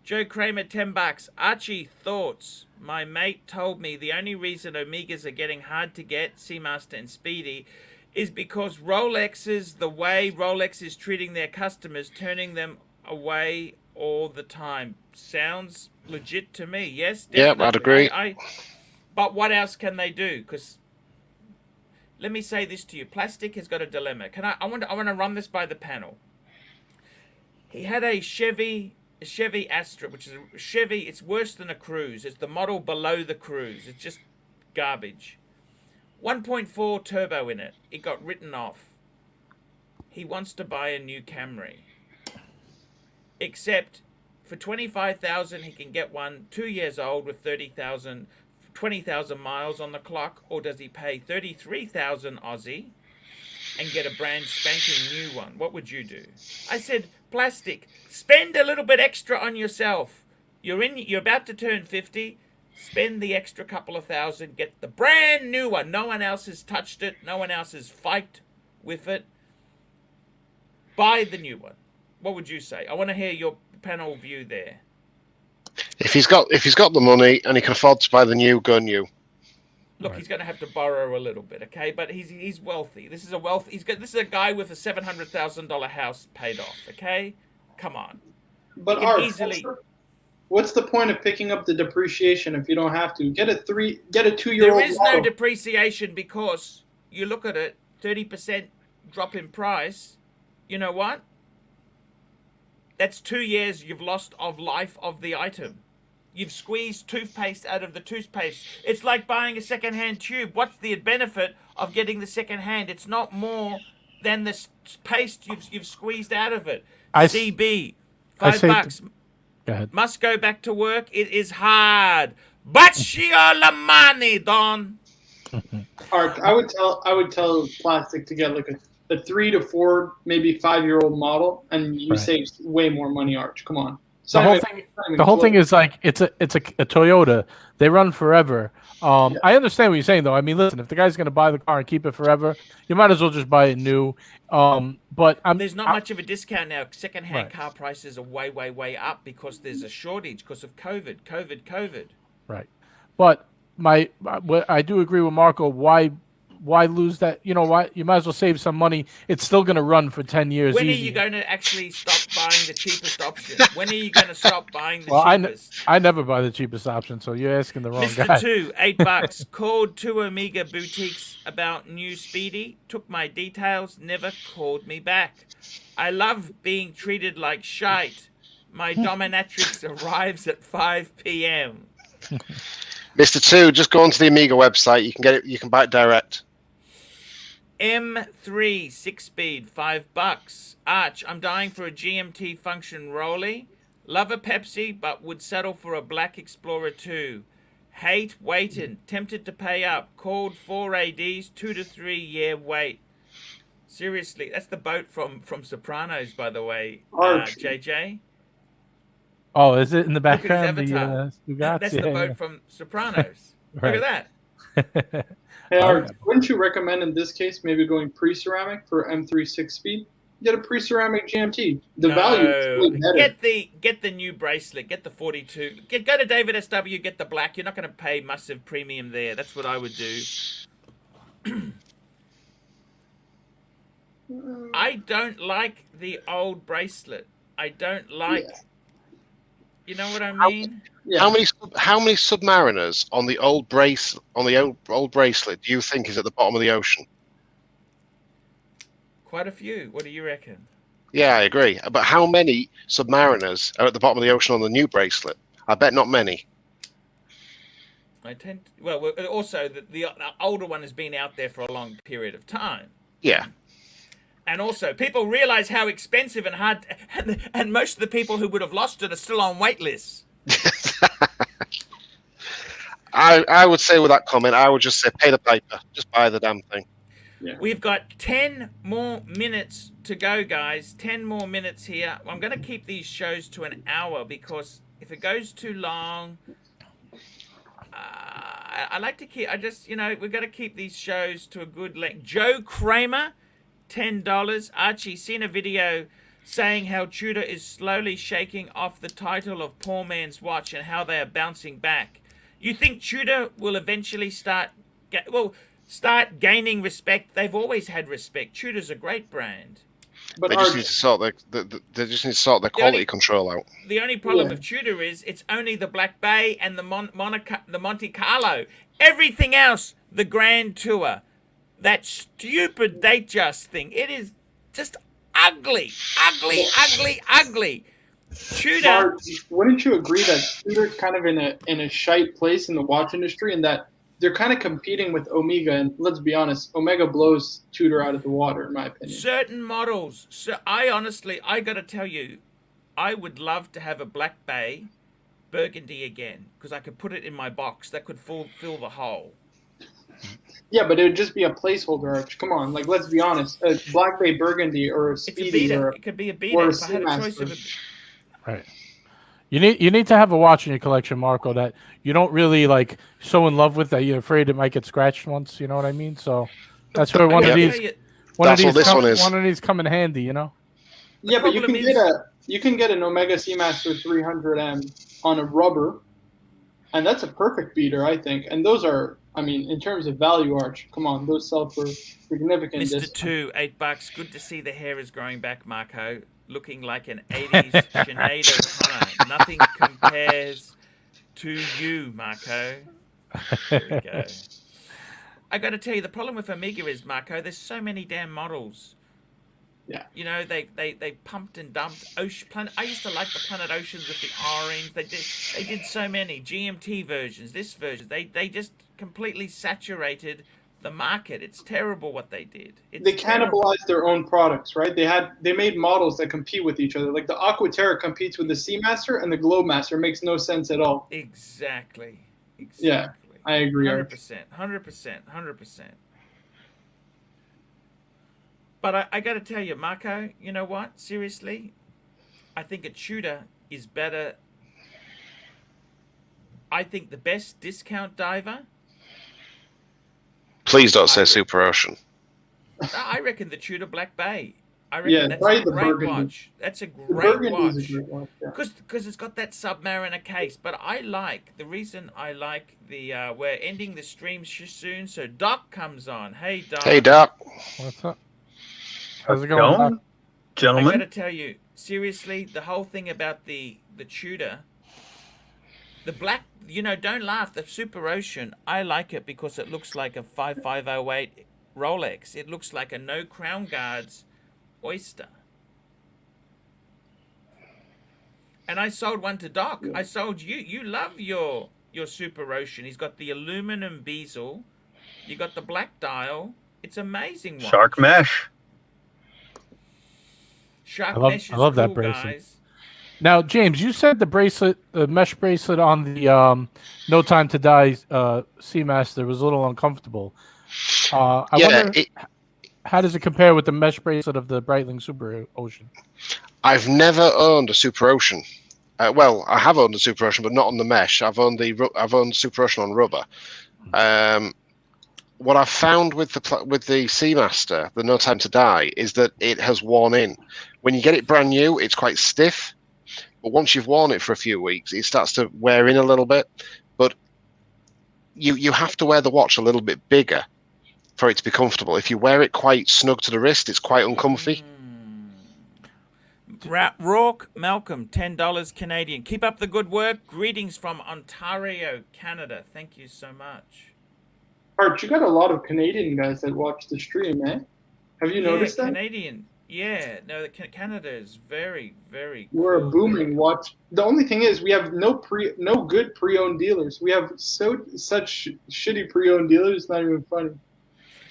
$10. Archie, thoughts? My mate told me the only reason Omegas are getting hard to get, Seamaster and Speedy, is because the way Rolex is treating their customers, turning them away all the time. Sounds legit to me. Yes, definitely. Yeah, I'd agree. But what else can they do? Because, let me say this to you. Plastic has got a dilemma. I want to run this by the panel. He had a Chevy Astra, which is a Chevy. It's worse than a Cruise. It's the model below the Cruise. It's just garbage. 1.4 turbo in it. It got written off. He wants to buy a new Camry. Except for 25,000, he can get one 2 years old with 20,000 miles on the clock, or does he pay 33,000 Aussie and get a brand spanking new one? What would you do? I said, Plastic, spend a little bit extra on yourself. You're about to turn 50. Spend the extra couple of thousand. Get the brand new one. No one else has touched it. No one else has fight with it. Buy the new one. What would you say? I want to hear your panel view there. If he's got the money and he can afford to buy the new, go new. Look, he's going to have to borrow a little bit, okay? But he's wealthy. This is a guy with a $700,000 house paid off, okay? Come on. But what's the point of picking up the depreciation if you don't have to? Get a 2-year-old. There is no depreciation because you look at it, 30% drop in price. You know what? That's 2 years you've lost of life of the item. You've squeezed toothpaste out of the toothpaste. It's like buying a second-hand tube. What's the benefit of getting the second-hand? It's not more than the paste you've squeezed out of it. CB, $5. Go ahead. Must go back to work. It is hard. But you the money, Don. Art, I would tell Plastic to get like a 3 to 4, maybe 5-year-old model, and you save way more money. Arch, come on. The whole thing is like it's a Toyota. They run forever. I understand what you're saying though. I mean, listen, if the guy's going to buy the car and keep it forever, you might as well just buy it new. But there's not much of a discount now. Second-hand car prices are way up because there's a shortage because of COVID. Right. But I do agree with Marco. Why lose that? You know what? You might as well save some money. It's still going to run for 10 years. When easy. Are you going to actually stop buying the cheapest option? When are you going to stop buying the cheapest? I never buy the cheapest option, so you're asking the wrong guy. Mr. 2, $8. Called 2 Omega boutiques about new Speedy. Took my details. Never called me back. I love being treated like shite. My dominatrix arrives at 5 p.m. Mr. 2, just go onto the Omega website. You can get it. You can buy it direct. M3 6-speed, $5. Arch, I'm dying for a GMT function Rolly. Love a Pepsi, but would settle for a Black Explorer 2. Hate waiting. Tempted to pay up. Called 4 ADs, 2 to 3 year wait. Seriously, that's the boat from Sopranos, by the way. JJ. Oh, is it in the background? That's the boat from Sopranos. Look at that. Hey, Art, wouldn't you recommend in this case maybe going pre-ceramic for M3 6-speed? Get a pre-ceramic GMT. The value is way better. Get the new bracelet. Get the 42. Go to David SW. Get the black. You're not going to pay massive premium there. That's what I would do. I don't like the old bracelet. I don't like. Yeah. You know what I mean? Yeah. How many submariners on the old old bracelet do you think is at the bottom of the ocean? Quite a few. What do you reckon? Yeah, I agree. But how many submariners are at the bottom of the ocean on the new bracelet? I bet not many. Also the older one has been out there for a long period of time. Yeah. And also, people realize how expensive and hard, and most of the people who would have lost it are still on wait lists. I would say with that comment, I would just say pay the piper. Just buy the damn thing. Yeah. We've got 10 more minutes to go, guys. 10 more minutes here. I'm going to keep these shows to an hour because if it goes too long, I like to keep. We've got to keep these shows to a good length. Joe Kramer. $10. Archie, seen a video saying how Tudor is slowly shaking off the title of Poor Man's Watch and how they are bouncing back. You think Tudor will eventually start gaining respect? They've always had respect. Tudor's a great brand. But they just need to sort their quality control out. The only problem with Tudor is it's only the Black Bay and the Monte Carlo. Everything else, the Grand Tour, that stupid Datejust thing. It is just ugly, ugly, ugly, ugly. Tudor. Mark, wouldn't you agree that Tudor's kind of in a shite place in the watch industry, and that they're kind of competing with Omega? And let's be honest, Omega blows Tudor out of the water, in my opinion. Certain models. So I got to tell you, I would love to have a Black Bay Burgundy again, because I could put it in my box. That could fill the hole. Yeah, but it would just be a placeholder, Arch. Come on, like, let's be honest. A Black Bay Burgundy or a Speedy, it's a beater. or It could be a beater. or a If I had a choice Seamaster. of a... Right. You need to have a watch in your collection, Marco, that you don't really like so in love with that you're afraid it might get scratched once. You know what I mean? So that's where one of these come in handy. You know. Yeah, but you can get an Omega Seamaster 300M on a rubber, and that's a perfect beater, I think. And those are, I mean, in terms of value, Arch, come on, those sell for significant. Mr. 2, $8. Good to see the hair is growing back, Marco. Looking like an 80s Sinead O'Connor. Nothing compares to you, Marco. There we go. I got to tell you, the problem with Omega is, Marco, there's so many damn models. Yeah. You know, they pumped and dumped. I used to like the Planet Oceans with the orange. They did so many GMT versions, this version. They just completely saturated the market. It's terrible what they did. They cannibalized their own products, right? They made models that compete with each other. Like the Aquaterra competes with the Seamaster, and the Globemaster makes no sense at all. Exactly. Yeah, I agree. 100%. But I got to tell you, Marco, you know what? Seriously, I think a Tudor is better. I think the best discount diver. Please don't say Super Ocean. I reckon the Tudor Black Bay. I reckon that's a great watch. That's a great watch. Because it's got that Submariner case. But the reason I like we're ending the stream doon, so Doc comes on. Hey, Doc. Hey, Doc. What's up? How's it going, I gentlemen? got to tell you, seriously, the whole thing about the Tudor, the black, don't laugh, the Super Ocean, I like it because it looks like a 5508 Rolex. It looks like a no crown guards oyster. And I sold one to Doc. I sold you. You love your Super Ocean. He's got the aluminum bezel. You got the black dial. It's amazing watch. Shark mesh. Shark I love, mesh is I love that cool, bracelet. guys. Now, James, you said the mesh bracelet on the No Time to Die Seamaster was a little uncomfortable. I wonder how does it compare with the mesh bracelet of the Breitling Super Ocean? I've never owned a Super Ocean. Well, I have owned a Super Ocean, but not on the mesh. I've owned Super Ocean on rubber. What I've found with the Seamaster, the No Time to Die, is that it has worn in. When you get it brand new, it's quite stiff. But once you've worn it for a few weeks, it starts to wear in a little bit. But you have to wear the watch a little bit bigger for it to be comfortable. If you wear it quite snug to the wrist, it's quite uncomfy. Rourke Malcolm, $10 Canadian. Keep up the good work. Greetings from Ontario, Canada. Thank you so much. Arch, you got a lot of Canadian guys that watch the stream, eh? Have you noticed that? Canadian. Yeah, no, Canada is very, very cool. We're a booming watch. The only thing is we have no good pre-owned dealers. We have such shitty pre-owned dealers, it's not even funny.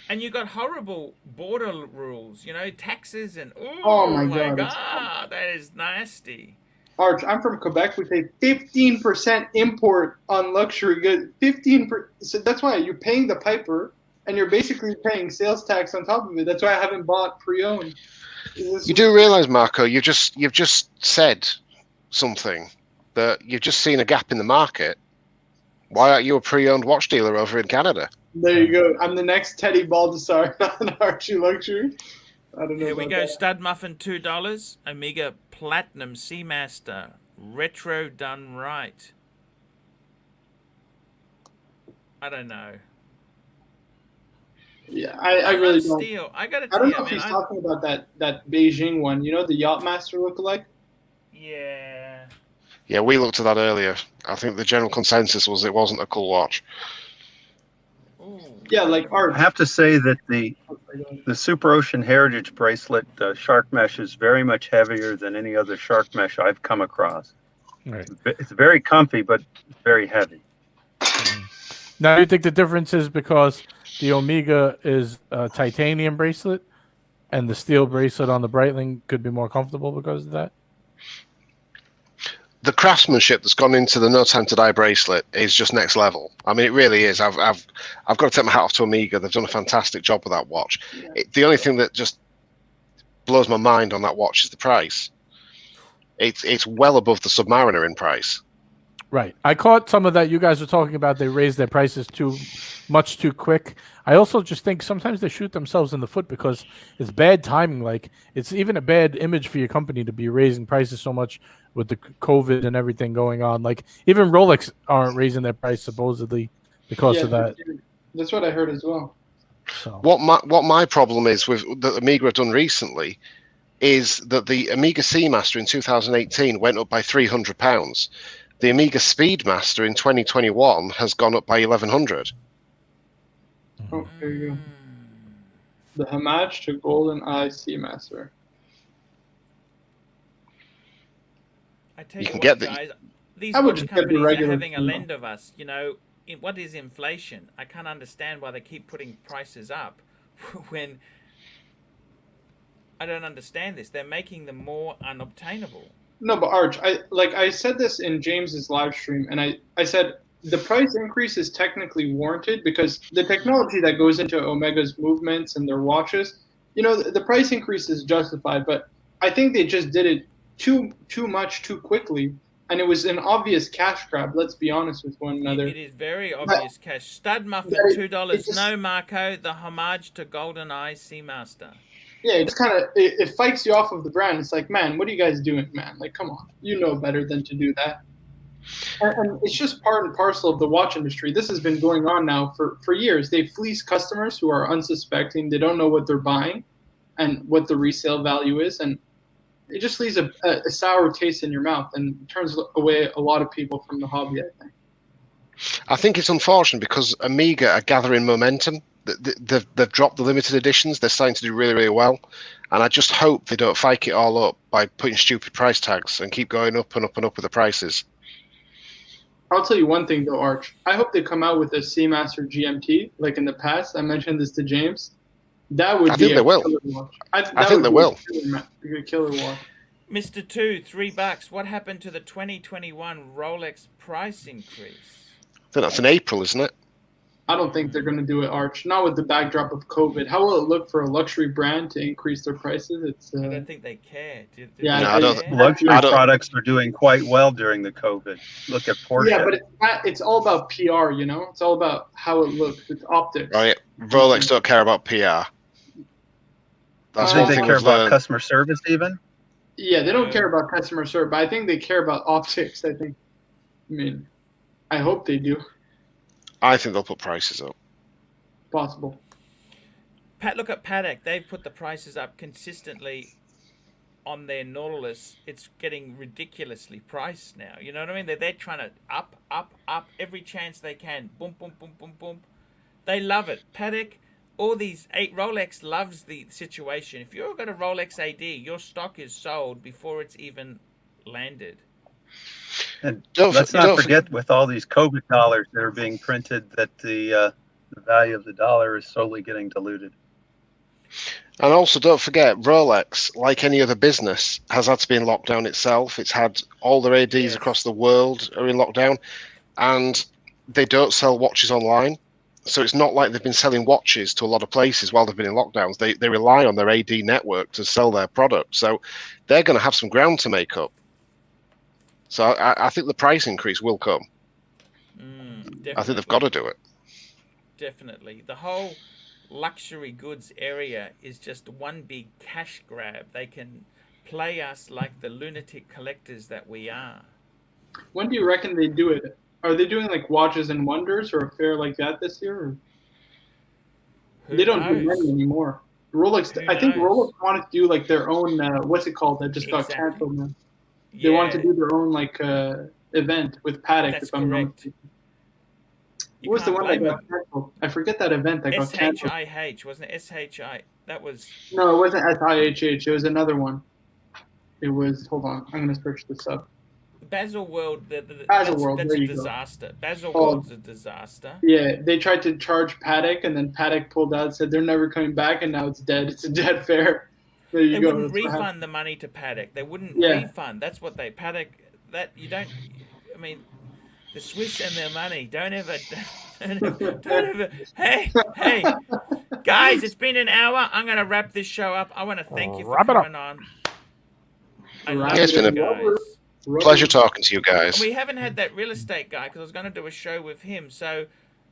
And you got horrible border rules, taxes and oh my god, that is nasty. Arch, I'm from Quebec. We pay 15% import on luxury goods. 15%. So that's why you're paying the piper, and you're basically paying sales tax on top of it. That's why I haven't bought pre-owned. You do realize, Marco, you've just said something that you've just seen a gap in the market. Why aren't you a pre-owned watch dealer over in Canada? There you go. I'm the next Teddy Baldessar on ArchieLuxury. I don't know. Here we go. Stud Muffin, $2. Omega Platinum Seamaster. Retro done right. I don't know. Yeah, I really don't. Steel. I gotta I tell don't you, know if he's talking about that Beijing one. You know, the Yachtmaster lookalike? Yeah. Yeah, we looked at that earlier. I think the general consensus was it wasn't a cool watch. Ooh. Yeah, like I Arch. have to say that the Super Ocean Heritage bracelet shark mesh is very much heavier than any other shark mesh I've come across. Right. It's very comfy, but it's very heavy. Now, you think the difference is because the Omega is a titanium bracelet and the steel bracelet on the Breitling could be more comfortable because of that? The craftsmanship that's gone into the No Time to Die bracelet is just next level. I mean, it really is. I've got to take my hat off to Omega. They've done a fantastic job with that watch. The only thing that just blows my mind on that watch is the price. It's well above the Submariner in price. Right. I caught some of that. You guys were talking about they raised their prices too quick. I also just think sometimes they shoot themselves in the foot because it's bad timing. Like, it's even a bad image for your company to be raising prices so much with the COVID and everything going on. Like, even Rolex aren't raising their price supposedly because of that. That's what I heard as well. So What my problem is with that Omega have done recently is that the Omega Seamaster in 2018 went up by £300. The Omega Speedmaster in 2021 has gone up by 1,100. Oh, there you go. The homage to Golden Eye Seamaster. I tell You you can what, get the- guys, these I would watch just get the companies are regular having a Tudor. lend of us. You know, what is inflation? I can't understand why they keep putting prices up when I don't understand this. They're making them more unobtainable. No, but Arch, I said this in James's live stream, and I said the price increase is technically warranted because the technology that goes into Omega's movements and their watches, the price increase is justified. But I think they just did it too much too quickly, and it was an obvious cash grab. Let's be honest with one another. It is very obvious cash. Stud muffin, $2. No, Marco, the homage to Golden Eye Seamaster. Yeah, it just kind of it fights you off of the brand. It's like, man, what are you guys doing, man? Like, come on, you know better than to do that. And it's just part and parcel of the watch industry. This has been going on now for years. They fleece customers who are unsuspecting. They don't know what they're buying and what the resale value is, and it just leaves a sour taste in your mouth and turns away a lot of people from the hobby, I think. I think it's unfortunate because Omega are gathering momentum. They've dropped the limited editions. They're starting to do really, really well. And I just hope they don't fake it all up by putting stupid price tags and keep going up and up and up with the prices. I'll tell you one thing, though, Arch. I hope they come out with a Seamaster GMT, like in the past. I mentioned this to James. That would be a killer watch. I think they will. A killer watch. Mr. 2, $3. What happened to the 2021 Rolex price increase? I think that's in April, isn't it? I don't think they're going to do it, Arch. Not with the backdrop of COVID. How will it look for a luxury brand to increase their prices? I don't think they care. Luxury products are doing quite well during the COVID. Look at Porsche. Yeah, but it's all about PR, It's all about how it looks. It's optics. Right. Rolex don't care about PR. That's one thing they care about customer service even? Yeah, they don't care about customer service, but I think they care about optics. I hope they do. I think they'll put prices up. Possible. Look at Patek. They've put the prices up consistently on their Nautilus. It's getting ridiculously priced now. You know what I mean? They're trying to up every chance they can. Boom, boom, boom, boom, boom. They love it. Patek, all these Rolex loves the situation. If you've got a Rolex AD, your stock is sold before it's even landed. And let's not forget, with all these COVID dollars that are being printed, that the value of the dollar is slowly getting diluted. And also, don't forget, Rolex, like any other business, has had to be in lockdown itself. It's had all their ADs across the world are in lockdown, and they don't sell watches online. So it's not like they've been selling watches to a lot of places while they've been in lockdowns. They rely on their AD network to sell their product. So they're going to have some ground to make up. So I think the price increase will come. I think they've got to do it. Definitely. The whole luxury goods area is just one big cash grab. They can play us like the lunatic collectors that we are. When do you reckon they do it? Are they doing like Watches and Wonders or a fair like that this year? They don't do many anymore. Rolex, I think Rolex wanted to do like their own, what's it called, that just got canceled now. They wanted to do their own like event with Patek. That's correct. You What was the can't one that blame got canceled? I forget that event that got canceled. SHIH, wasn't it? SHI. That was. No, it wasn't SIHH. It was another one. It was. Hold on. I'm gonna search this up. Basil World. Basil World. That's There a you go. disaster. Basil Oh. World's a disaster. Yeah, they tried to charge Paddock, and then Paddock pulled out, said they're never coming back, and now it's dead. It's a dead fair. There you They go. wouldn't That's what happened. refund the money to Paddock. They wouldn't Yeah. refund. That's what they Paddock. That you don't. I mean, the Swiss and their money. Don't ever. Don't ever. Hey, guys! It's been an hour. I'm gonna wrap this show up. I want to thank you for Wrap it up. coming on. Wrap love it you up. guys. Pleasure talking to you guys. And we haven't had that real estate guy because I was going to do a show with him. So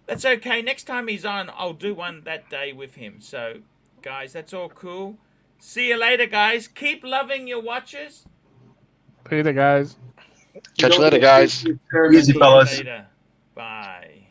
that's okay. Next time he's on, I'll do one that day with him. So, guys, that's all cool. See you later, guys. Keep loving your watches. Later, guys. Catch you later, guys. Easy, fellas. Later. Bye.